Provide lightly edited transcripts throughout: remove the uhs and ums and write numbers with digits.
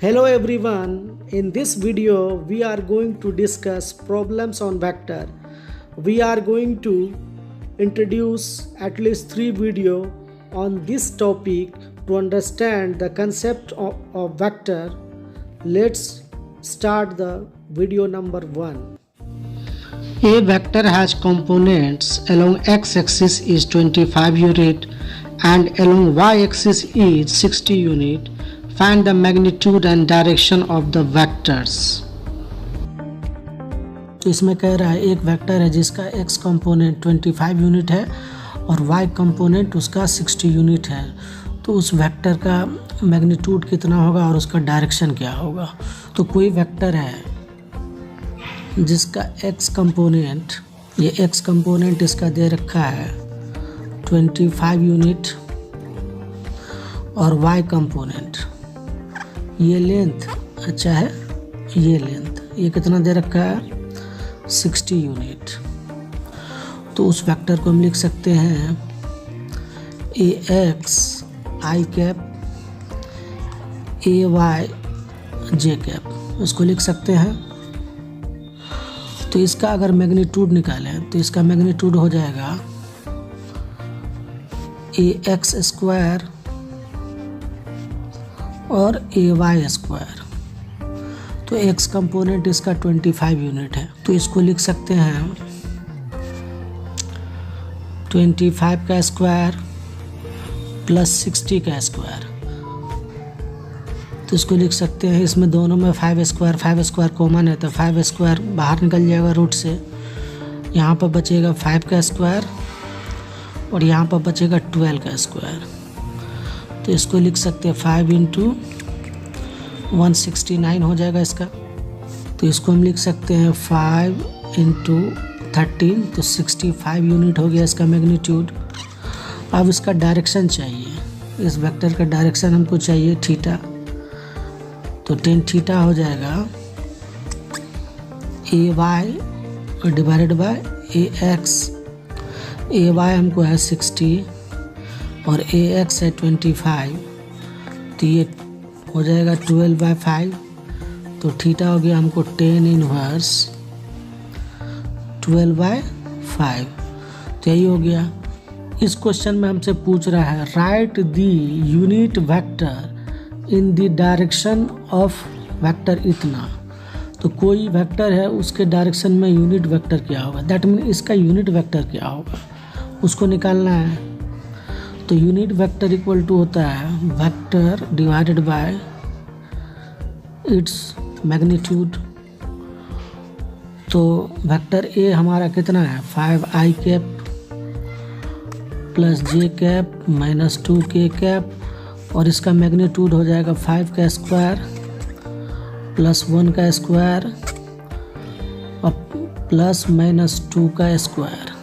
Hello everyone, in this video we are going to discuss problems on vector. We are going to introduce at least 3 videos on this topic to understand the concept of vector. Let's start the video number 1. A vector has components along x-axis is 25 unit and along y-axis is 60 unit. Find the magnitude and direction of the vectors. तो इसमें कह रहा है एक vector है जिसका x component 25 unit है और y कंपोनेंट उसका 60 यूनिट है। तो उस वेक्टर का मैग्नीट्यूड कितना होगा और उसका डायरेक्शन क्या होगा। तो कोई वेक्टर है जिसका x कंपोनेंट, ये x कंपोनेंट इसका दे रखा है 25 यूनिट और y कंपोनेंट ये लेंथ अच्छा है, ये लेंथ ये कितना दे रखा है 60 यूनिट। तो उस वेक्टर को हम लिख सकते हैं A X I cap A Y J cap, उसको लिख सकते हैं। तो इसका अगर मैग्नीट्यूड निकालें तो इसका मैग्नीट्यूड हो जाएगा ए एक्स स्क्वायर और ए वाई स्क्वायर। तो एक्स कंपोनेंट इसका 25 यूनिट है, तो इसको लिख सकते हैं 25 का स्क्वायर प्लस 60 का स्क्वायर। तो इसको लिख सकते हैं, इसमें दोनों में 5 स्क्वायर कॉमन है तो 5 स्क्वायर बाहर निकल जाएगा रूट से। यहाँ पर बचेगा 5 का स्क्वायर और यहाँ पर बचेगा 12 का स्क्वायर। तो इसको लिख सकते हैं 5 इंटू 169 हो जाएगा इसका। तो इसको हम लिख सकते हैं 5 इंटू 13, तो 65 यूनिट हो गया इसका मैग्नीट्यूड। अब इसका डायरेक्शन चाहिए, इस वेक्टर का डायरेक्शन हमको चाहिए थीटा। तो tan थीटा हो जाएगा A Y divided by A X. A Y हमको है 60 और ए एक्स है 25, तो ये हो जाएगा 12/5। तो थीटा हो गया हमको tan इनवर्स 12/5। तो यही हो गया। इस क्वेश्चन में हमसे पूछ रहा है right the unit vector in the direction of vector इतना। तो कोई वेक्टर है उसके डायरेक्शन में यूनिट वेक्टर क्या होगा, दैट मीन इसका यूनिट वेक्टर क्या होगा उसको निकालना है। तो यूनिट वेक्टर इक्वल टू होता है vector divided by its magnitude. तो वेक्टर ए हमारा कितना है 5i कैप प्लस जे कैप माइनस 2k कैप और इसका मैग्नीट्यूड हो जाएगा 5 का स्क्वायर प्लस 1 का स्क्वायर और प्लस माइनस 2 का स्क्वायर।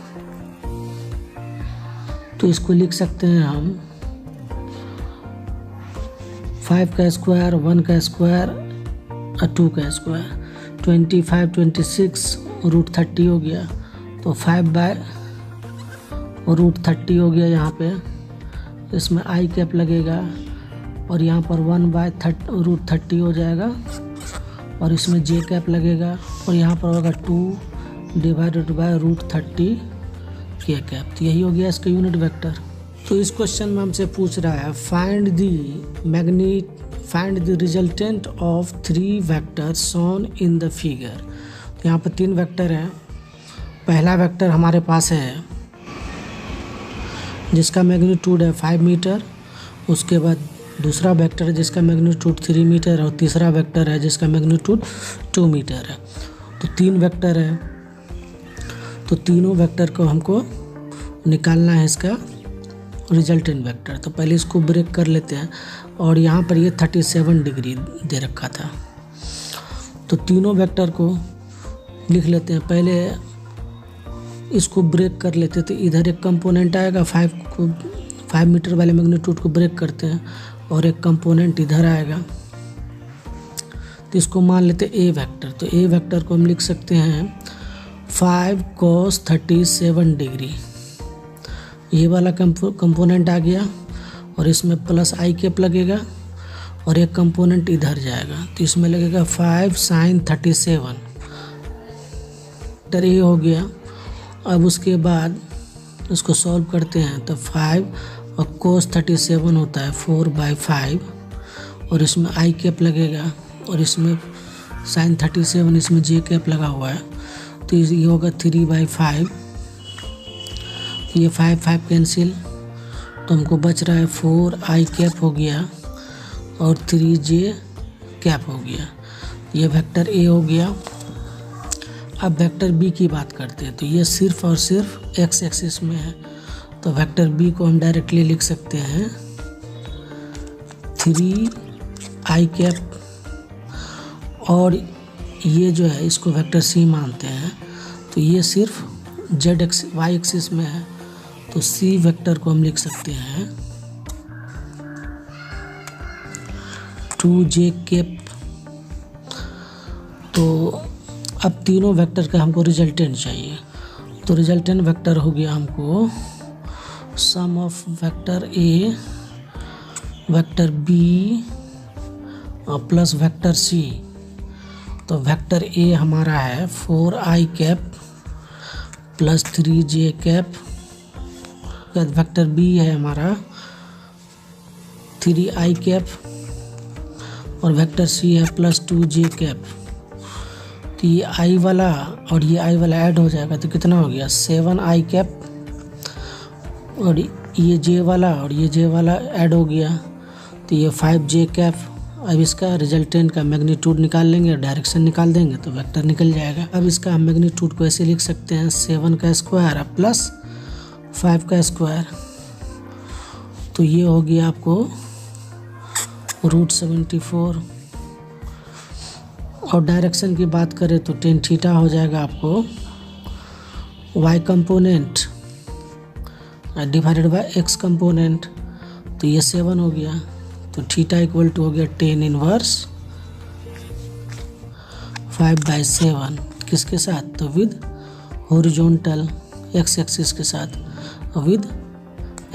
तो इसको लिख सकते हैं हम 5 का स्क्वायर 1 का स्क्वायर और 2 का स्क्वायर। 25 26 रूट 30 हो गया, तो 5 बाय रूट 30 हो गया। यहाँ पे इसमें आई कैप लगेगा और यहाँ पर 1 बाय रूट 30 हो जाएगा और इसमें जे कैप लगेगा और यहाँ पर होगा 2 डिवाइडेड बाय रूट 30 के कैप। तो यही हो गया इसका यूनिट वेक्टर। तो इस क्वेश्चन में हमसे पूछ रहा है find the resultant of 3 vectors shown in the figure. तो यहाँ पर 3 वेक्टर है। पहला वेक्टर हमारे पास है जिसका मैग्नीट्यूड है 5 मीटर, उसके बाद दूसरा वेक्टर है जिसका मैग्नीट्यूड 3 मीटर और तीसरा वेक्टर है जिसका मैग्नीट्यूड 2 मीटर है। तो 3 वेक्टर है, तो तीनों वेक्टर को हमको निकालना है इसका रिजल्टेंट वेक्टर। तो पहले इसको ब्रेक कर लेते हैं और यहाँ पर ये 37 डिग्री दे रखा था। तो तीनों वेक्टर को लिख लेते हैं। पहले इसको ब्रेक कर लेते हैं, तो इधर एक कंपोनेंट आएगा 5 मीटर वाले मैग्नीट्यूड को ब्रेक करते हैं और एक कंपोनेंट इधर आएगा। तो इसको मान लेते हैं ए वेक्टर। तो ए वेक्टर को हम लिख सकते हैं 5 cos 37 डिग्री। ये वाला कंपोनेंट आ गया और इसमें प्लस आई कैप लगेगा और एक कंपोनेंट इधर जाएगा, तो इसमें लगेगा 5 sin 37 वेक्टर ए हो गया। अब उसके बाद इसको सॉल्व करते हैं तो 5 और cos 37 होता है 4/5, और इसमें आई कैप लगेगा और इसमें sin 37 इसमें जे कैप लगा हुआ है, तो ये होगा 3/5। ये 5 कैंसिल, तो हमको बच रहा है 4 आई कैप हो गया और 3 जे कैप हो गया। ये वेक्टर ए हो गया। अब वेक्टर बी की बात करते हैं, तो ये सिर्फ और सिर्फ एक्स एक्सिस में है, तो वेक्टर बी को हम डायरेक्टली लिख सकते हैं 3 आई कैप, और ये जो है इसको वेक्टर सी मानते हैं, तो ये सिर्फ जेड एक्स वाई एक्सिस में है, तो सी वेक्टर को हम लिख सकते हैं 2j कैप। तो अब तीनों वेक्टर का हमको रिजल्टेंट चाहिए, तो रिजल्टेंट वेक्टर हो गया हमको sum of vector A, vector B और प्लस वेक्टर सी। तो वेक्टर ए हमारा है 4 I cap plus 3 J cap, vector B है हमारा 3 आई कैप और वेक्टर सी है प्लस 2 जे कैप। तो ये आई वाला और ये आई वाला ऐड हो जाएगा, तो कितना हो गया 7 आई कैप, और ये जे वाला और ये जे वाला ऐड हो गया, तो ये 5 जे कैप। अब इसका रिजल्टेंट का मैग्नीट्यूड निकाल लेंगे और डायरेक्शन निकाल देंगे तो वेक्टर निकल जाएगा। अब इसका हम मैग्नीट्यूड को ऐसे लिख सकते हैं 7 का स्क्वायर प्लस 5 का स्क्वायर, तो ये हो गया आपको √74। और डायरेक्शन की बात करें तो tan थीटा हो जाएगा आपको y component divided by x component, तो ये 7 हो गया, तो थीटा इक्वल टू हो गया tan इनवर्स 5/7 किसके साथ, तो विद हॉरिजॉन्टल x एक्सिस के साथ विद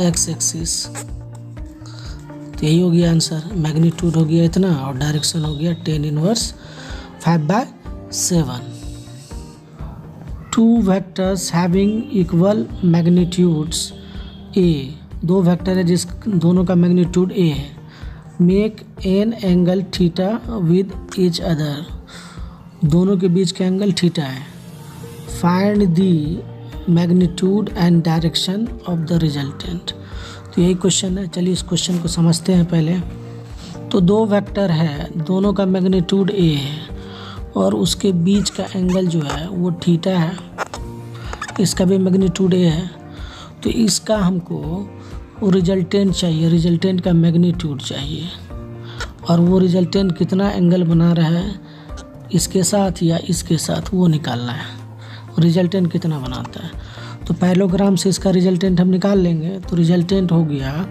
x एक्सिस। तो यही हो गया आंसर, मैग्नीट्यूड हो गया इतना और डायरेक्शन हो गया tan inverse 5/7। Two vectors having equal magnitudes A, दो वेक्टर है जिस दोनों का मैग्नीट्यूड ए है, make an angle theta with each other, दोनों के बीच का एंगल थीटा है। Find the magnitude and direction of the resultant. तो यही क्वेश्चन है, चलिए इस क्वेश्चन को समझते हैं पहले। तो दो वेक्टर है, दोनों का मैग्नीट्यूड ए है और उसके बीच का एंगल जो है वो थीटा है, इसका भी मैग्नीट्यूड ए है, तो इसका हमको रिजल्टेंट चाहिए, रिजल्टेंट का मैग्नीट्यूड चाहिए, और वो रिजल्टेंट कितना एंगल बना रहा है इसके साथ या इसके साथ वो निकालना है, रिजल्टेंट कितना बनाता है। तो पैरेललोग्राम से इसका रिजल्टेंट हम निकाल लेंगे, तो रिजल्टेंट हो गया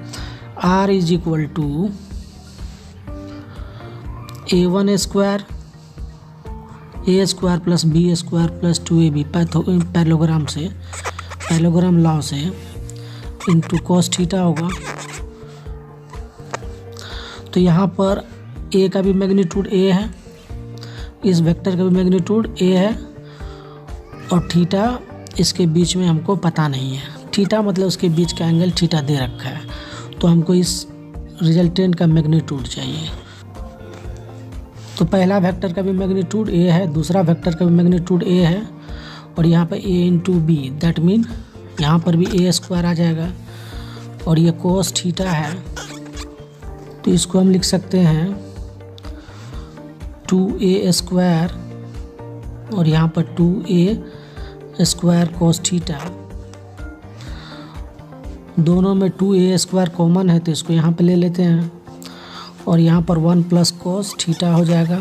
R = a1 square a square plus b square plus 2ab parallelogram से, पैरेललोग्राम लॉ से इंटू cos थीटा होगा। तो यहाँ पर a का भी मैग्नीट्यूड a है, इस वेक्टर का भी मैग्नीट्यूड a है, और थीटा इसके बीच में हमको पता नहीं है, थीटा मतलब उसके बीच का एंगल थीटा दे रखा है, तो हमको इस रिजल्टेंट का मैग्नीट्यूड चाहिए। तो पहला वेक्टर का भी मैग्नीट्यूड a है, दूसरा वेक्टर का भी मैग्नीट्यूड a है, और यहाँ पर a × b, दैट मीन यहाँ पर भी a स्क्वायर आ जाएगा, और ये cos थीटा है, तो इसको हम लिख सकते हैं 2a स्क्वायर और यहाँ पर 2a स्क्वायर cos थीटा, दोनों में 2a स्क्वायर कॉमन है तो इसको यहाँ पे ले लेते हैं, और यहाँ पर 1 + cos थीटा हो जाएगा।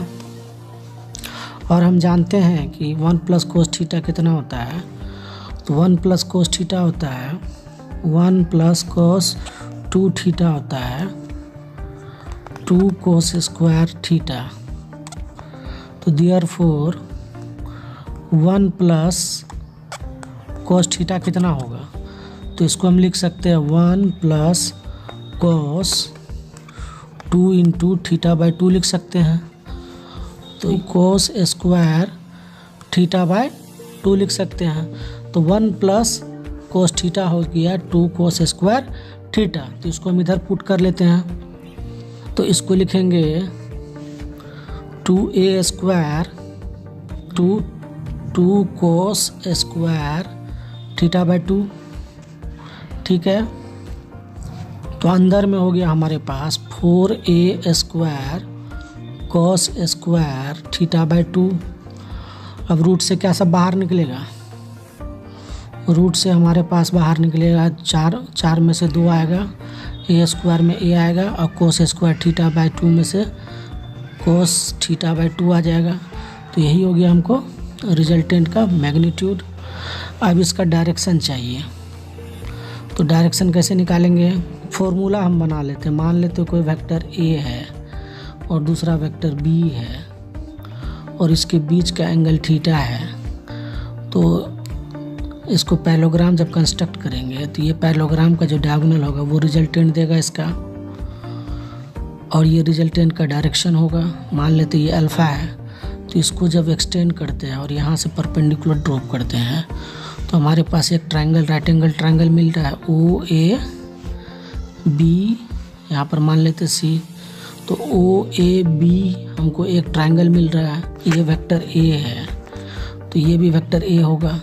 और हम जानते हैं कि 1 + cos थीटा कितना होता है, तो 1 + cos थीटा होता है 1 + cos 2 थीटा होता है 2 cos स्क्वायर थीटा। तो देयरफॉर 1 + cos थीटा कितना होगा, तो इसको हम लिख सकते हैं 1 + cos 2 इंटू थीटा बाई 2 लिख सकते हैं। तो कोस स्क्वायर थीटा बाई 2 लिख सकते हैं। तो 1 प्लस कोस थीटा हो गया 2 कोस स्क्वायर थीटा। तो इसको हम इधर पुट कर लेते हैं। तो इसको लिखेंगे 2a square 2 cos square theta by 2। ठीक है, तो अंदर में हो गया हमारे पास 4a square cos square theta by 2। अब रूट से क्या सब बाहर निकलेगा? रूट से हमारे पास बाहर निकलेगा 4 में से 2 आएगा, a स्क्वायर में a आएगा और कोस स्क्वायर थीटा बाई 2 में से कोस थीटा बाई 2 आ जाएगा। तो यही हो गया हमको रिजल्टेंट का मैग्नीट्यूड। अब इसका डायरेक्शन चाहिए। तो डायरेक्शन कैसे निकालेंगे? फॉर्मूला हम बना लेते हैं। मान लेते कोई वेक्टर a है और दूसरा वेक्टर b है और इसके बीच का एंगल थीटा है। तो इसको पैरेललोग्राम जब कंस्ट्रक्ट करेंगे तो ये पैरेललोग्राम का जो डायगोनल होगा वो रिजल्टेंट देगा इसका, और ये रिजल्टेंट का डायरेक्शन होगा। मान लेते ये अल्फ़ा है, तो इसको जब एक्सटेंड करते हैं और यहाँ से परपेंडिकुलर ड्रॉप करते हैं तो हमारे पास एक ट्रायंगल, राइट एंगल ट्रायंगल मिल रहा है ओ ए बी, यहाँ पर मान लेते सी। तो ओ ए बी हमको एक ट्रायंगल मिल रहा है, ये वेक्टर ए है तो ये भी वेक्टर ए होगा।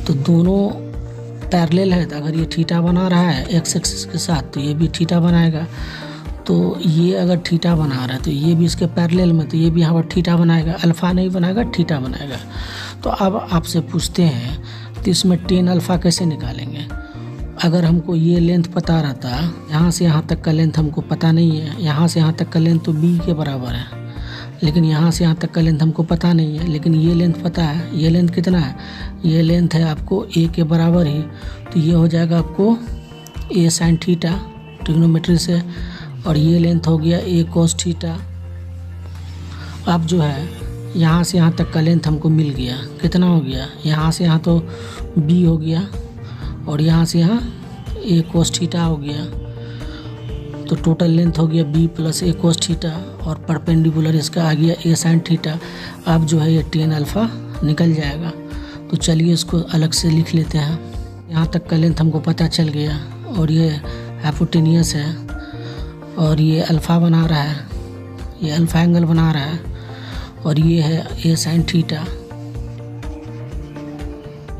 तो दोनों पैरेलल है, तो अगर ये थीटा बना रहा है एक्स एक्सिस के साथ तो ये भी थीटा बनाएगा। तो ये अगर थीटा बना रहा है तो ये भी इसके पैरेलल में, तो ये भी यहाँ पर थीटा बनाएगा। अल्फ़ा नहीं बनाएगा, थीटा बनाएगा। तो अब आपसे पूछते हैं तो इसमें टेन अल्फ़ा कैसे निकालेंगे? अगर हमको ये लेंथ पता रहता, यहाँ से यहाँ तक का लेंथ हमको पता नहीं है, यहाँ से यहाँ तक का लेंथ तो b के बराबर है, लेकिन यहाँ से यहाँ तक का लेंथ हमको पता नहीं है, लेकिन ये लेंथ पता है। ये लेंथ कितना है? ये लेंथ है आपको a के बराबर ही, तो ये हो जाएगा आपको a साइन थीटा ट्रिग्नोमेट्री से, और ये लेंथ हो गया a कोस थीटा। अब जो है यहाँ से यहाँ तक का लेंथ हमको मिल गया, कितना हो गया? यहाँ से यहाँ तो b हो गया और यहाँ से यहाँ a कोस थीटा हो गया। तो टोटल लेंथ हो गया b plus a cos theta, और परपेंडिकुलर इसका आ गया a साइन थीटा। अब जो है ये टेन अल्फ़ा निकल जाएगा। तो चलिए इसको अलग से लिख लेते हैं। यहाँ तक का लेंथ हमको पता चल गया, और ये हाइपोटेनियस है और ये अल्फ़ा बना रहा है, ये अल्फ़ा एंगल बना रहा है, और ये है a साइन थीटा।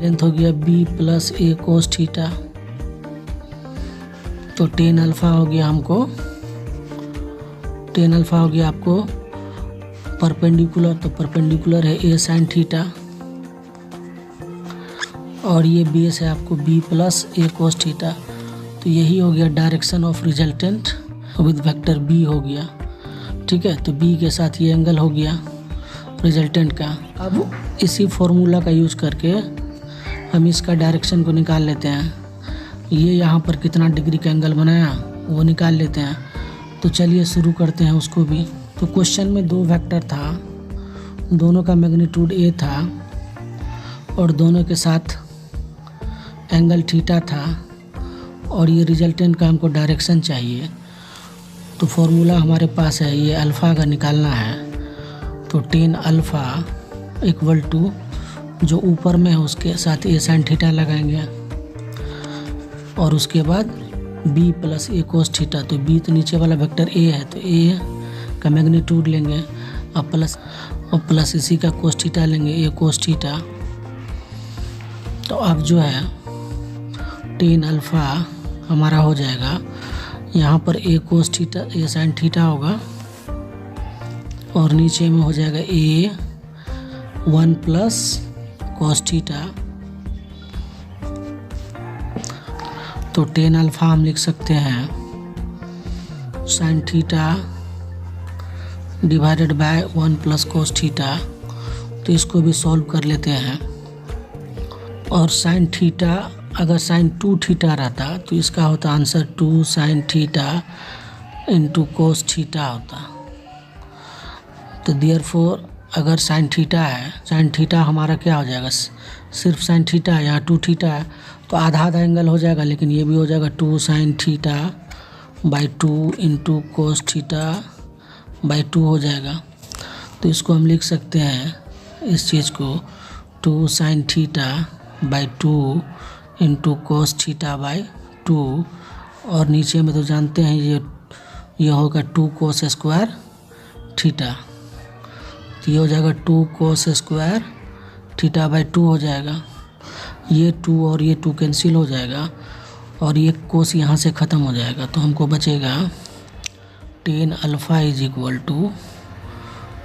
लेंथ हो गया b plus a cos theta. तो टेन अल्फ़ा हो गया हमको, टेन अल्फ़ा हो गया आपको परपेंडिकुलर, तो परपेंडिकुलर है a साइन थीटा, और ये बेस है आपको b plus a cos theta. तो यही हो गया direction of resultant with vector b हो गया। ठीक है, तो b के साथ ये एंगल हो गया रिजल्टेंट का। अब इसी फॉर्मूला का यूज़ करके हम इसका डायरेक्शन को निकाल लेते हैं। ये यहाँ पर कितना डिग्री का एंगल बनाया वो निकाल लेते हैं। तो चलिए शुरू करते हैं उसको भी। तो क्वेश्चन में 2 वेक्टर था, दोनों का मैग्नीट्यूड a था और दोनों के साथ एंगल थीटा था, और ये रिजल्टेंट का हमको डायरेक्शन चाहिए। तो फॉर्मूला हमारे पास है, ये अल्फ़ा का निकालना है। तो टेन अल्फ़ा इक्वल टू जो ऊपर में है उसके साथ a साइन थीटा लगाएंगे, और उसके बाद b plus a cos theta. तो b तो नीचे वाला वेक्टर a है, तो a का मैग्नीट्यूड लेंगे और प्लस इसी का कोस थीटा लेंगे, a कोस थीटा। तो अब जो है टेन अल्फ़ा हमारा हो जाएगा, यहाँ पर a cos theta a sine theta होगा, और नीचे में हो जाएगा a 1 प्लस कोस थीटा। तो टेन अल्फ़ा हम लिख सकते हैं sine theta divided by 1 plus cos theta. तो इसको भी सॉल्व कर लेते हैं, और साइन थीटा अगर साइन 2 थीटा रहता तो इसका होता answer 2 sign theta into cos theta होता। तो देयरफॉर अगर साइन थीटा है, साइन थीटा हमारा क्या हो जाएगा? सिर्फ साइन थीटा है, यहाँ 2 थीटा है तो आधा आधा एंगल हो जाएगा, लेकिन ये भी हो जाएगा 2 sign theta by 2 into cos theta by 2 हो जाएगा। तो इसको हम लिख सकते हैं इस चीज़ को 2 sign theta by 2 into cos theta by 2, और नीचे में तो जानते हैं ये होगा 2 कोस स्क्वायर थीटा। तो ये हो जाएगा 2 कोस स्क्वायर थीटा बाई 2 हो जाएगा। ये 2 और ये 2 कैंसिल हो जाएगा और ये कोस यहाँ से ख़त्म हो जाएगा। तो हमको बचेगा tan alpha is equal to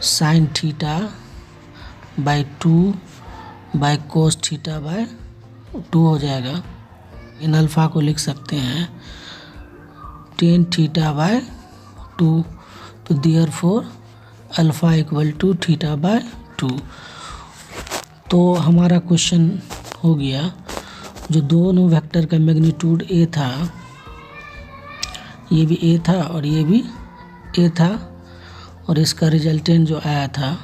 sine theta by 2 by cos theta by 2 हो जाएगा। इन अल्फ़ा को लिख सकते हैं tan थीटा बाई 2। तो therefore alpha equal to theta by 2। तो हमारा क्वेश्चन हो गया, जो दोनों वेक्टर का मैग्नीट्यूड a था, ये भी a था और ये भी a था, और इसका रिजल्टेंट जो आया था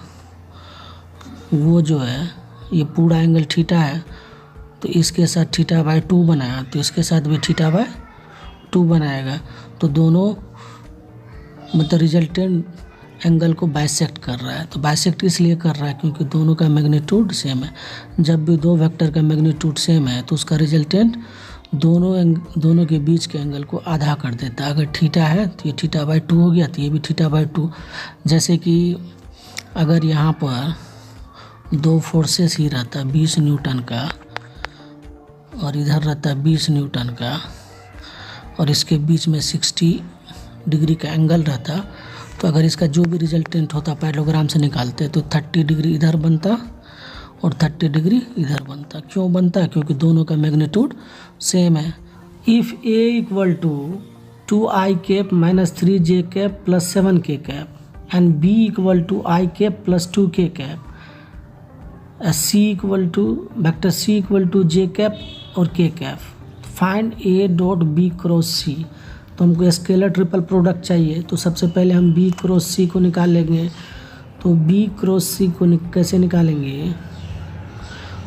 वो जो है ये पूरा एंगल थीटा है, तो इसके साथ थीटा बाई 2 बनाया, तो इसके साथ भी थीटा बाई 2 बनाएगा। तो दोनों मतलब रिजल्टेंट एंगल को बाइसेक्ट कर रहा है। तो बाइसेक्ट इसलिए कर रहा है क्योंकि दोनों का मैग्नीट्यूड सेम है। जब भी दो वेक्टर का मैग्नीट्यूड सेम है तो उसका रिजल्टेंट दोनों के बीच के एंगल को आधा कर देता है। अगर थीटा है तो ये थीटा बाई 2 हो गया, तो ये भी थीटा बाई 2। जैसे कि अगर यहाँ पर दो फोर्सेस ही रहता 20 न्यूटन का और इधर रहता 20 न्यूटन का, और इसके बीच में 60 डिग्री का एंगल रहता, तो अगर इसका जो भी रिजल्टेंट होता पैरेललोग्राम से निकालते तो 30 डिग्री इधर बनता और 30 डिग्री इधर बनता। क्यों बनता? क्योंकि दोनों का मैग्नीट्यूड सेम है। If a equal to 2i cap minus 3j cap plus 7k cap and b equal to i cap plus 2k cap, c equal to vector c equal to j cap और k cap, find a dot b cross c। तो हमको scalar triple product चाहिए, तो सबसे पहले हम b cross c को निकाल लेंगे। तो b क्रॉस c को कैसे निकालेंगे?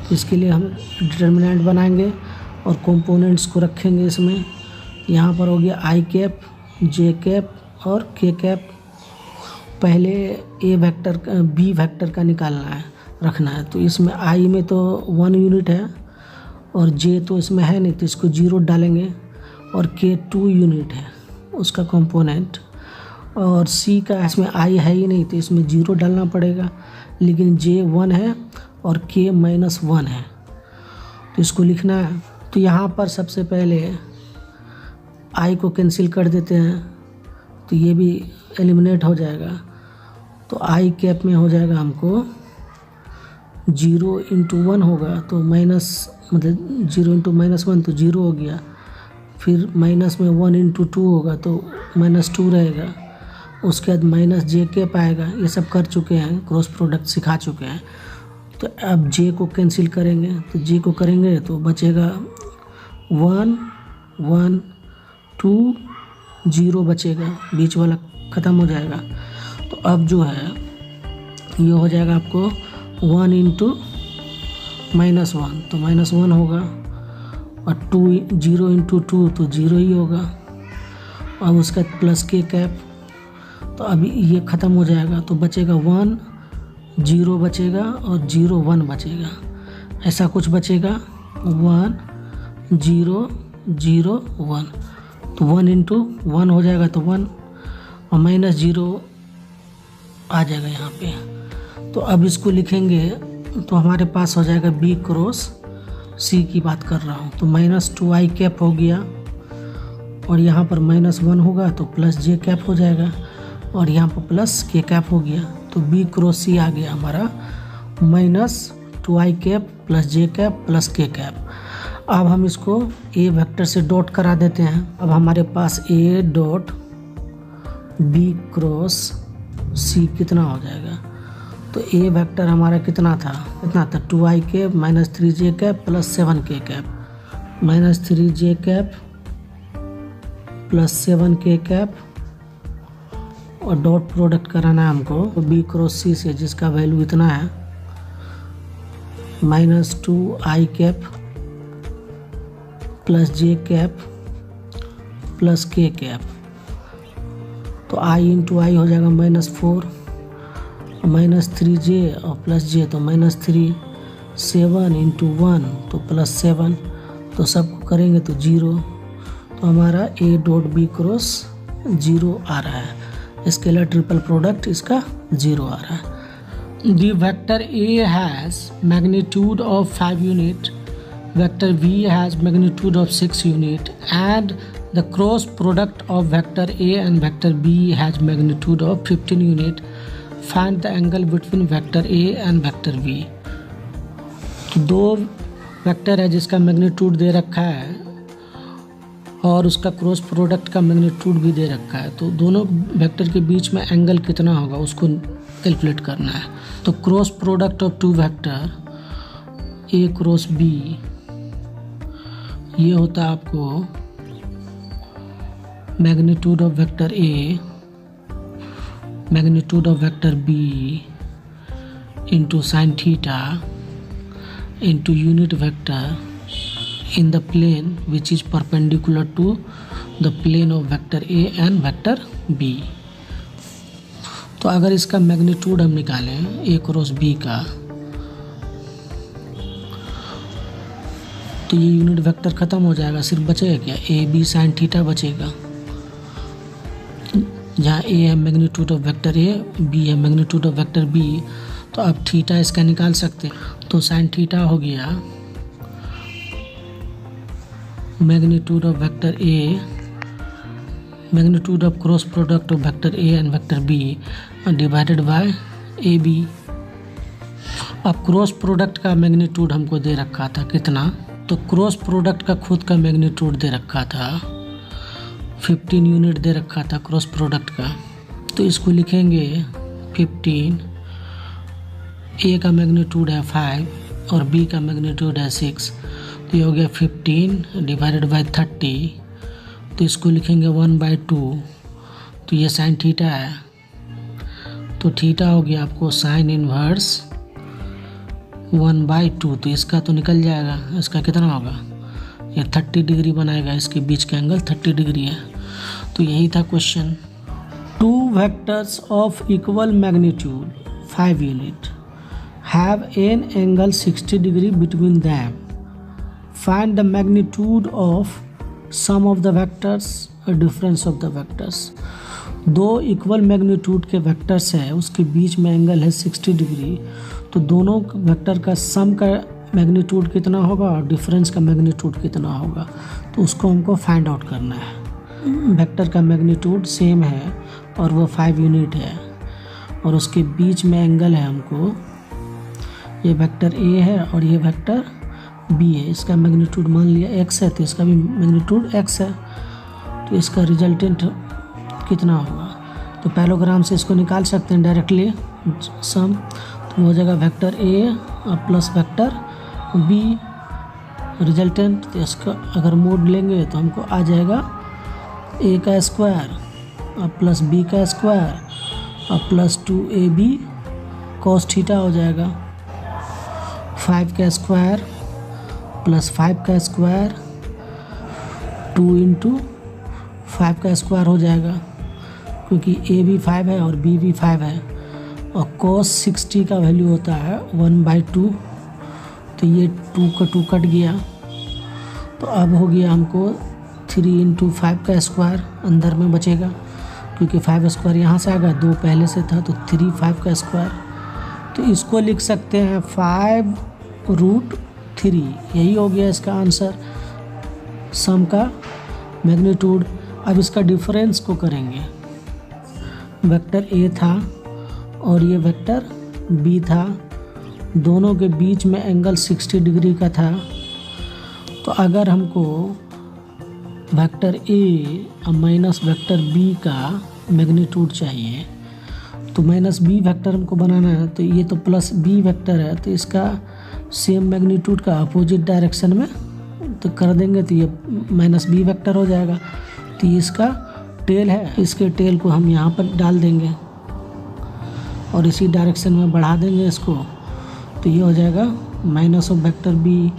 तो इसके लिए हम डिटर्मिनेंट बनाएंगे और कंपोनेंट्स को रखेंगे इसमें। यहाँ पर हो गया i कैप, j कैप और k कैप। पहले a वेक्टर b वेक्टर का निकालना है, रखना है। तो इसमें i में तो 1 यूनिट है और j तो इसमें है नहीं, तो इसको 0 डालेंगे, और k 2 यूनिट है उसका कंपोनेंट, और c का इसमें i है ही नहीं तो इसमें 0 डालना पड़ेगा, लेकिन j 1 है और k माइनस 1 है, तो इसको लिखना है। तो यहाँ पर सबसे पहले i को कैंसिल कर देते हैं, तो ये भी एलिमिनेट हो जाएगा। तो i कैप में हो जाएगा हमको 0 इंटू 1 होगा, तो माइनस मतलब 0 इंटू माइनस 1 तो 0 हो गया। फिर माइनस में 1 इंटू 2 होगा तो माइनस 2 रहेगा। उसके बाद माइनस j कैप आएगा। ये सब कर चुके हैं, क्रॉस प्रोडक्ट सिखा चुके हैं। तो अब j को कैंसिल करेंगे, तो j को करेंगे तो बचेगा 1 1 2 0 बचेगा, बीच वाला ख़त्म हो जाएगा। तो अब जो है ये हो जाएगा आपको 1 इंटू माइनस 1, तो माइनस 1 होगा, और 0 इंटू 2 तो 0 ही होगा। अब उसका प्लस k कैप, तो अभी ये ख़त्म हो जाएगा, तो बचेगा 1 0 बचेगा और 0 1 बचेगा, ऐसा कुछ बचेगा 1 0 0 1। तो 1 इंटू 1 हो जाएगा तो 1, और माइनस 0 आ जाएगा यहाँ पे। तो अब इसको लिखेंगे तो हमारे पास हो जाएगा b क्रॉस c की बात कर रहा हूँ। तो माइनस 2i कैप हो गया, और यहाँ पर माइनस 1 होगा तो प्लस j कैप हो जाएगा, और यहाँ पर प्लस k कैप हो गया। तो b क्रॉस c आ गया हमारा minus 2i cap plus j cap plus k cap. अब हम इसको a वेक्टर से डॉट करा देते हैं। अब हमारे पास a dot b cross c कितना हो जाएगा? तो a वेक्टर हमारा कितना था 2i cap minus 3j cap plus 7k cap, minus 3j cap plus 7k cap, और डॉट प्रोडक्ट कराना है हमको तो b क्रॉस c से, जिसका वैल्यू इतना है minus 2i cap plus j cap plus k cap. तो आई इंटू आई हो जाएगा -4, -3j और +j तो -3, 7 इंटू 1 तो +7, तो सबको करेंगे तो 0, तो हमारा A डॉट B क्रॉस 0 आ रहा है। स्केलर ट्रिपल प्रोडक्ट इसका 0 आ रहा है। The vector A has magnitude of 5 unit, vector V has magnitude of 6 unit, and the cross product of vector A and vector B has magnitude of 15 unit. Find the angle between vector A and vector V. दो vector है जिसका magnitude दे रखा है और उसका cross product का magnitude भी दे रखा है, तो दोनों वेक्टर के बीच में एंगल कितना होगा उसको कैलकुलेट करना है। तो cross product of two vector A cross B ये होता है आपको magnitude of vector A magnitude of vector B into sine theta into unit vector in the plane which is perpendicular to the plane of vector A and vector B। तो अगर इसका magnitude हम निकालें A cross B का, तो ये unit vector ख़त्म हो जाएगा, सिर्फ बचेगा क्या A B साइन थीटा बचेगा, जहाँ A है magnitude of vector A, B है मैग्नीट्यूड ऑफ वेक्टर B। तो अब थीटा इसका निकाल सकते हैं, तो साइन थीटा हो गया magnitude of vector A magnitude of cross product of vector A and vector B divided by AB। अब क्रॉस प्रोडक्ट का मैग्नीट्यूड हमको दे रखा था कितना, तो क्रॉस प्रोडक्ट का खुद का मैग्नीट्यूड दे रखा था 15 यूनिट दे रखा था क्रॉस प्रोडक्ट का। तो इसको लिखेंगे 15, A का मैग्नीट्यूड है 5 और B का मैग्नीट्यूड है 6, तो ये हो गया 15 डिवाइडेड बाय 30, तो इसको लिखेंगे 1/2, तो ये साइन थीटा है, तो थीटा हो गया आपको साइन इनवर्स 1/2, तो इसका तो निकल जाएगा, इसका कितना होगा, ये 30 डिग्री बनाएगा, इसके बीच का एंगल 30 डिग्री है। तो यही था question. Two vectors of equal magnitude 5 unit have an angle 60 degree between them. Find the magnitude of sum of the vectors or difference of the vectors. दो इक्वल मैग्नीट्यूड के vectors है, उसके बीच में angle है 60 डिग्री, तो दोनों vector का सम का मैग्नीट्यूड कितना होगा और डिफरेंस का मैग्नीट्यूड कितना होगा, तो उसको हमको फाइंड आउट करना है। वेक्टर का मैग्नीट्यूड सेम है और वो 5 यूनिट है और उसके बीच में एंगल है हमको, ये वेक्टर A है और ये वेक्टर B है, इसका मैग्नीट्यूड मान लिया x है, तो इसका भी मैग्नीट्यूड x है, तो इसका रिजल्टेंट कितना होगा, तो पैरेललोग्राम से इसको निकाल सकते हैं डायरेक्टली सम, तो हो जाएगा vector A plus vector B resultant. तो इसका अगर मोड लेंगे तो हमको आ जाएगा A का स्क्वायर प्लस B का square plus 2AB cos theta हो जाएगा, 5 का स्क्वायर प्लस 5 का स्क्वायर 2 इंटू 5 का स्क्वायर हो जाएगा, क्योंकि A भी 5 है और B भी 5 है, और cos 60 का वैल्यू होता है 1/2, तो ये 2 का 2 कट गया, तो अब हो गया हमको 3 इंटू 5 का स्क्वायर अंदर में बचेगा, क्योंकि 5 स्क्वायर यहाँ से आ गया, 2 पहले से था, तो 3 5 का स्क्वायर, तो इसको लिख सकते हैं 5√3, यही हो गया इसका आंसर सम का मैग्नीट्यूड। अब इसका डिफरेंस को करेंगे, वेक्टर A था और ये वेक्टर B था, दोनों के बीच में एंगल 60 डिग्री का था, तो अगर हमको vector A minus vector B का मैग्नीट्यूड चाहिए, तो माइनस B वेक्टर हमको बनाना है, तो ये तो प्लस B वेक्टर है, तो इसका सेम मैग्नीट्यूड का अपोजिट डायरेक्शन में तो कर देंगे, तो ये माइनस B वेक्टर हो जाएगा, तो इसका टेल है, इसके टेल को हम यहाँ पर डाल देंगे और इसी डायरेक्शन में बढ़ा देंगे इसको, तो ये हो जाएगा माइनस ऑफ वेक्टर B।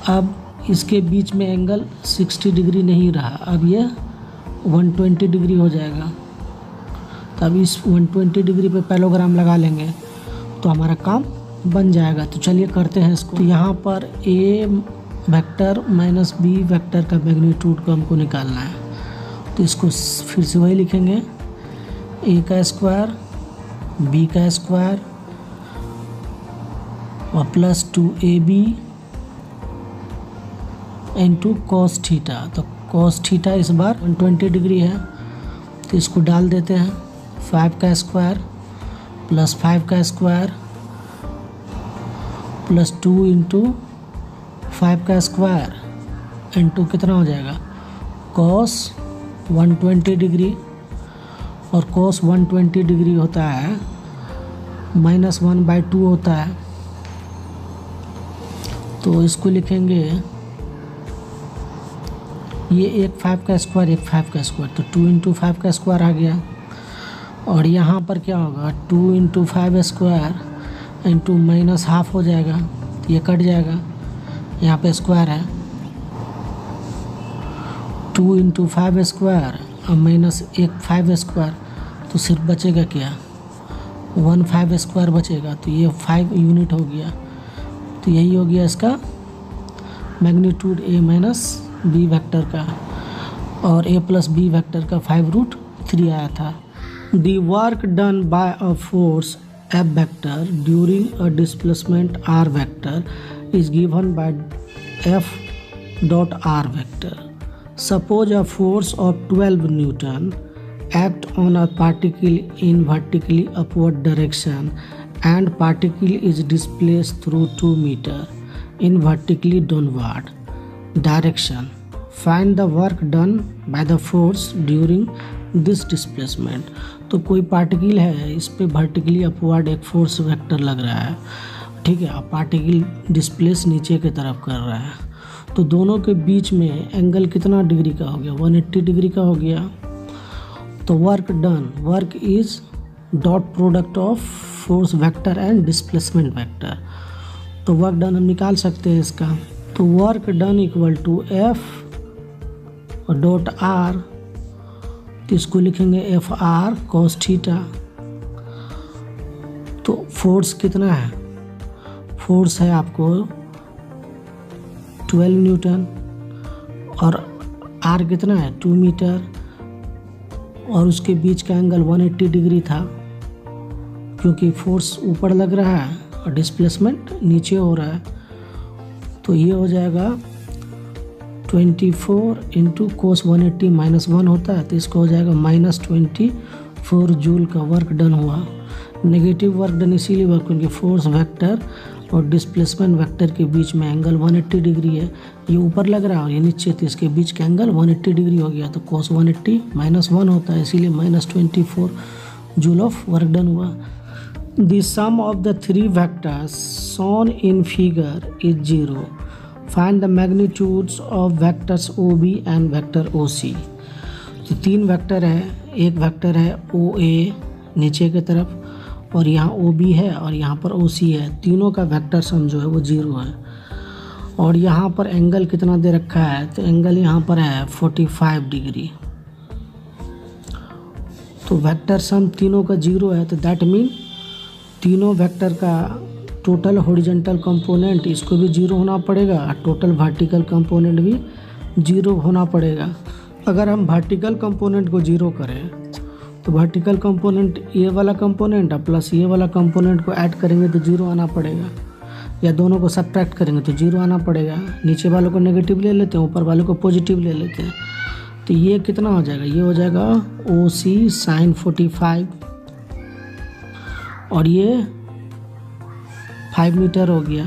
अब इसके बीच में एंगल 60 डिग्री नहीं रहा, अब ये 120 डिग्री हो जाएगा, तो अब इस 120 डिग्री पे पैरेललोग्राम लगा लेंगे तो हमारा काम बन जाएगा। तो चलिए करते हैं इसको। तो यहाँ पर ए वेक्टर माइनस बी वेक्टर का मैग्नीट्यूड को हमको निकालना है। तो इसको फिर से वही लिखेंगे, ए का स्क्वायर बी का स्क्वायर और plus 2ab into cos theta. तो कॉस थीटा इस बार 120 डिग्री है, तो इसको डाल देते हैं। 5 का स्क्वायर प्लस 5 का स्क्वायर प्लस 2 इंटू 5 का स्क्वायर इंटू कितना हो जाएगा कॉस 120 डिग्री, और कॉस 120 डिग्री होता है -1/2 होता है। तो इसको लिखेंगे, ये एक 5 का स्क्वायर एक 5 का स्क्वायर, तो 2 इंटू 5 का स्क्वायर आ गया। और यहाँ पर क्या होगा 2 इंटू 5 स्क्वायर इंटू -½ हो जाएगा, तो ये कट जाएगा, यहाँ पे स्क्वायर है। 2 इंटू 5 स्क्वायर और -1 5 स्क्वायर, तो सिर्फ बचेगा क्या 1 5 स्क्वायर बचेगा, तो ये 5 यूनिट हो गया। तो यही हो गया इसका magnitude A minus B vector का, और ए प्लस बी वेक्टर का 5√3 आया था। The work done by a force F vector during a displacement R vector is given by F dot R vector. Suppose a force of 12 newton act on a particle in vertically upward direction and particle is displaced through 2 meter in vertically downward direction. Find the work done by the force during this displacement. तो कोई particle है, इस पे vertically upward एक force vector लग रहा है, ठीक है। अब पार्टिकल डिस्प्लेस नीचे की तरफ कर रहा है, तो दोनों के बीच में एंगल कितना डिग्री का हो गया 180 डिग्री का हो गया। तो work done, work is dot product of force vector and displacement vector. तो वर्क डन हम निकाल सकते हैं इसका। तो work done equal to F और डॉट आर, तो इसको लिखेंगे एफ आर कॉस थीटा। तो फोर्स कितना है, फोर्स है आपको 12 न्यूटन, और आर कितना है 2 मीटर, और उसके बीच का एंगल 180 डिग्री था, क्योंकि फोर्स ऊपर लग रहा है और डिस्प्लेसमेंट नीचे हो रहा है। तो ये हो जाएगा 24 इंटू कोस 180 -1 होता है, तो इसको हो जाएगा -24 जूल का वर्क डन हुआ। नेगेटिव वर्क डन इसीलिए हुआ क्योंकि फोर्स वेक्टर और डिस्प्लेसमेंट वेक्टर के बीच में एंगल 180 डिग्री है, ये ऊपर लग रहा है और ये नीचे, तो इसके बीच का एंगल 180 डिग्री हो गया। तो cos 180 -1 होता है, इसीलिए -24 जूल ऑफ वर्क डन हुआ। The sum of the 3 vectors shown in figure is 0। Find the magnitudes of vectors OB and vector OC। तो 3 वेक्टर है, एक वेक्टर है OA नीचे की तरफ, और यहाँ OB है और यहाँ पर OC है, तीनों का वेक्टर सम जो है वो 0 है। और यहाँ पर एंगल कितना दे रखा है, तो एंगल यहाँ पर है 45 डिग्री। तो वेक्टर सम तीनों का 0 है, तो दैट मीन तीनों वेक्टर का टोटल हॉरिजॉन्टल कंपोनेंट इसको भी 0 होना पड़ेगा, और टोटल वर्टिकल कंपोनेंट भी 0 होना पड़ेगा। अगर हम वर्टिकल कंपोनेंट को 0 करें तो वर्टिकल कंपोनेंट ये वाला कंपोनेंट प्लस ये वाला कंपोनेंट को ऐड करेंगे तो 0 आना पड़ेगा, या दोनों को सब्ट्रैक्ट करेंगे तो 0 आना पड़ेगा। नीचे वालों को नेगेटिव ले लेते हैं, ऊपर वालों को पॉजिटिव ले लेते हैं। तो ये कितना हो जाएगा, ये हो जाएगा OC sin 45, और ये 5 मीटर हो गया।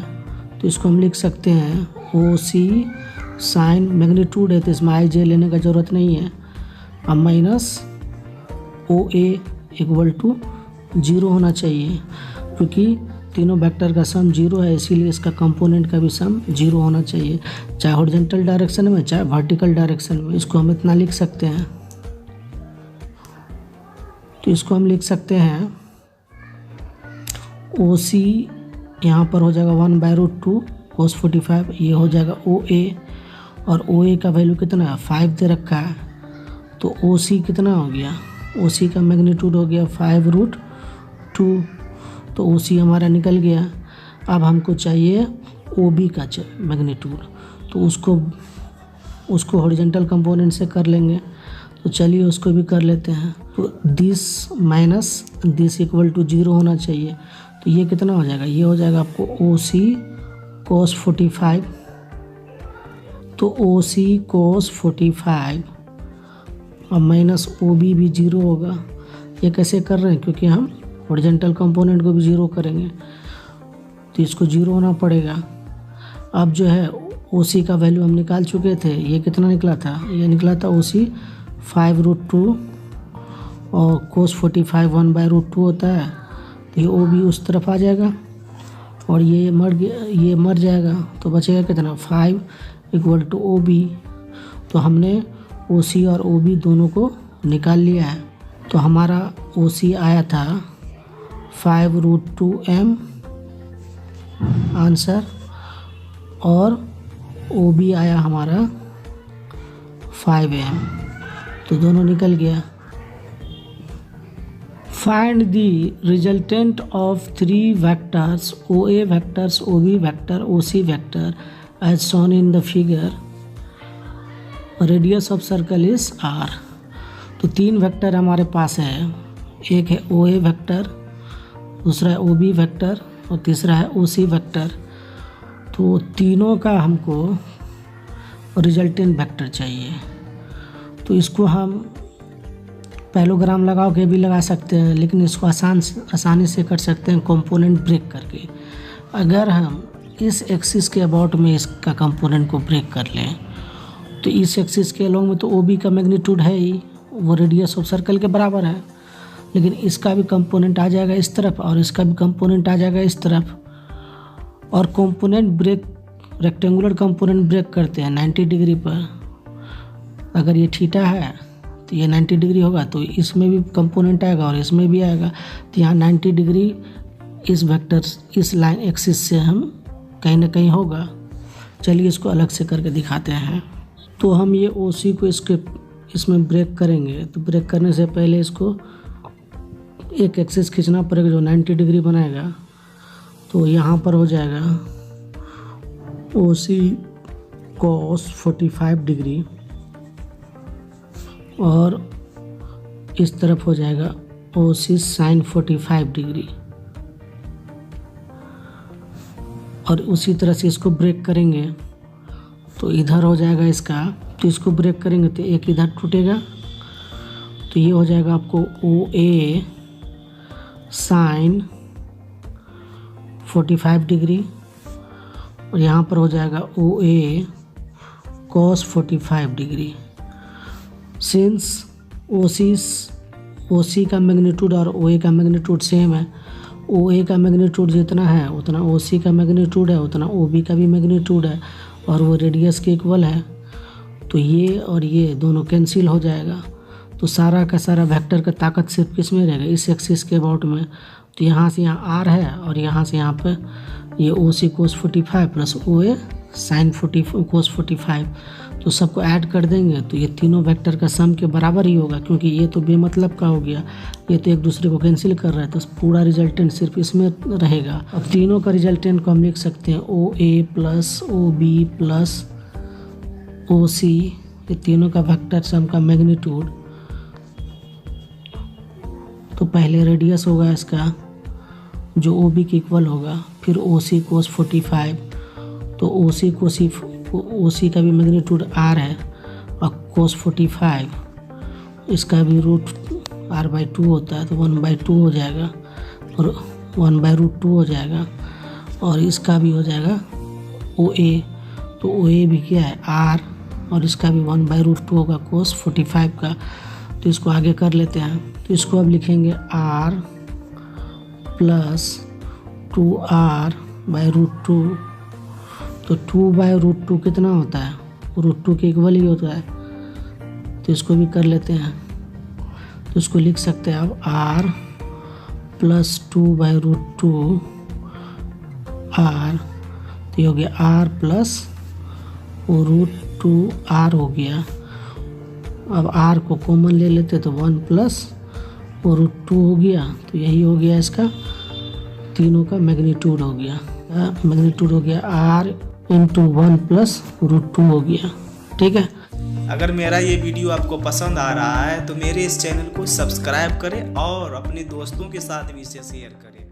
तो इसको हम लिख सकते हैं OC sin मैग्नीट्यूड है, तो इसमें IJ लेने का ज़रूरत नहीं है, अब माइनस OA इक्वल टू 0 होना चाहिए, क्योंकि तीनों वेक्टर का सम 0 है, इसीलिए इसका कंपोनेंट का भी सम 0 होना चाहिए, चाहे हॉरिजॉन्टल डायरेक्शन में चाहे वर्टिकल डायरेक्शन में। इसको हम इतना लिख सकते हैं। तो इसको हम लिख सकते हैं OC यहाँ पर हो जाएगा 1/√2 cos 45, ये हो जाएगा OA, और OA का वैल्यू कितना है 5 दे रखा है, तो OC कितना हो गया ओ सी का मैग्नीट्यूड हो गया 5√2, तो ओ सी हमारा निकल गया। अब हमको चाहिए ओ बी का मैग्नीट्यूड, तो उसको हॉरिजॉन्टल कंपोनेंट से कर लेंगे। तो चलिए उसको भी कर लेते हैं। तो this minus this equal to 0 होना चाहिए। तो ये कितना हो जाएगा, ये हो जाएगा आपको ओ सी कोस 45। तो ओ सी कोस 45 और माइनस ओ बी भी 0 होगा। ये कैसे कर रहे हैं, क्योंकि हम हॉरिजॉन्टल कंपोनेंट को भी 0 करेंगे, तो इसको 0 होना पड़ेगा। अब जो है ओ सी का वैल्यू हम निकाल चुके थे, ये कितना निकला था, ये निकला था ओ सी 5√2 और कोस 45 1/√2 होता है। तो ये ओ बी उस तरफ आ जाएगा और ये मर जाएगा, तो बचेगा कितना 5 इक्वल टू ओ बी। तो हमने ओ सी और ओ बी दोनों को निकाल लिया है। तो हमारा ओ सी आया था 5√2m आंसर, और ओ बी आया हमारा 5m, तो दोनों निकल गया। Find the resultant of 3 vectors O A vectors O B vector O C vector as shown in the figure. Radius of circle is r। तो 3 वेक्टर हमारे पास है, एक है ओ ए वेक्टर, दूसरा है ओ बी वेक्टर और तीसरा है ओ सी वेक्टर। तो तीनों का हमको रिजल्टेंट वेक्टर चाहिए। तो इसको हम पैलोग्राम लगा के भी लगा सकते हैं, लेकिन इसको आसानी से कर सकते हैं कंपोनेंट ब्रेक करके। अगर हम इस एक्सिस के अबाउट में इसका कंपोनेंट को ब्रेक कर लें, तो इस एक्सिस के अलोंग में तो ओ बी का मैग्नीट्यूड है ही, वो रेडियस ऑफ सर्कल के बराबर है, लेकिन इसका भी कंपोनेंट आ जाएगा इस तरफ और इसका भी कंपोनेंट आ जाएगा इस तरफ। और component break, rectangular component break करते हैं 90 डिग्री पर। अगर ये थीटा है तो ये 90 डिग्री होगा, तो इसमें भी कंपोनेंट आएगा और इसमें भी आएगा। तो यहाँ 90 डिग्री इस वेक्टर इस लाइन एक्सिस से हम कहीं ना कहीं होगा। चलिए इसको अलग से करके दिखाते हैं। तो हम ये ओ सी को इसमें ब्रेक करेंगे। तो ब्रेक करने से पहले इसको एक एक्सिस खींचना पड़ेगा जो 90 डिग्री बनाएगा। तो यहाँ पर हो जाएगा ओ सी कॉस 45 डिग्री और इस तरफ हो जाएगा ओ सी साइन 45 डिग्री। और उसी तरह से इसको ब्रेक करेंगे तो इधर हो जाएगा इसका, तो इसको ब्रेक करेंगे तो एक इधर टूटेगा। तो ये हो जाएगा आपको ओ ए साइन 45 डिग्री और यहाँ पर हो जाएगा ओ ए कॉस 45 डिग्री। सिंस ओ सी का मैग्नीट्यूड और ओ ए का मैग्नीट्यूड सेम है, ओ ए का मैग्नीट्यूड जितना है उतना ओ सी का मैग्नीट्यूड है, उतना ओ बी का भी मैग्नीट्यूड है और वो रेडियस के इक्वल है। तो ये और ये दोनों कैंसिल हो जाएगा। तो सारा का सारा वेक्टर का ताकत सिर्फ किस में रहेगा, इस एक्सिस के अबाउट में। तो यहाँ से यहाँ आर है और यहाँ से यहाँ पे ये ओ सी कोस 45 प्लस ओ ए साइन 40 कोस 45, तो सबको ऐड कर देंगे तो ये तीनों वेक्टर का सम के बराबर ही होगा, क्योंकि ये तो बेमतलब का हो गया, ये तो एक दूसरे को कैंसिल कर रहा है। तो पूरा रिजल्टेंट सिर्फ इसमें रहेगा। अब तीनों का रिजल्टेंट को हम लिख सकते हैं O A plus O B plus O C, ये तीनों का वेक्टर सम का मैग्नीट्यूड। तो पहले रेडियस होगा इसका जो ओ बी के इक्वल होगा, फिर ओ सी कोस 45, तो ओ सी का भी मैग्नीट्यूड आर है और कोस 45 इसका भी रूट r/2 होता है, तो 1/2 हो जाएगा और 1/√2 हो जाएगा। और इसका भी हो जाएगा ओ ए, तो ओ ए भी क्या है आर और इसका भी 1/√2 होगा कोस 45 का। तो इसको आगे कर लेते हैं। तो इसको अब लिखेंगे r प्लस 2r/√2। तो 2/√2 कितना होता है, √2 के इक्वल ही होता है। तो इसको भी कर लेते हैं। तो इसको लिख सकते हैं अब r प्लस 2/√2 r, तो ये हो गया r प्लस √2r हो गया। अब r को कॉमन ले लेते तो 1 प्लस और √2 हो गया, तो यही हो गया इसका तीनों का मैग्नीट्यूड हो गया। मैग्नीट्यूड हो गया R × 1 + √2 हो गया। ठीक है। अगर मेरा ये वीडियो आपको पसंद आ रहा है तो मेरे इस चैनल को सब्सक्राइब करें और अपने दोस्तों के साथ भी इसे शेयर करें।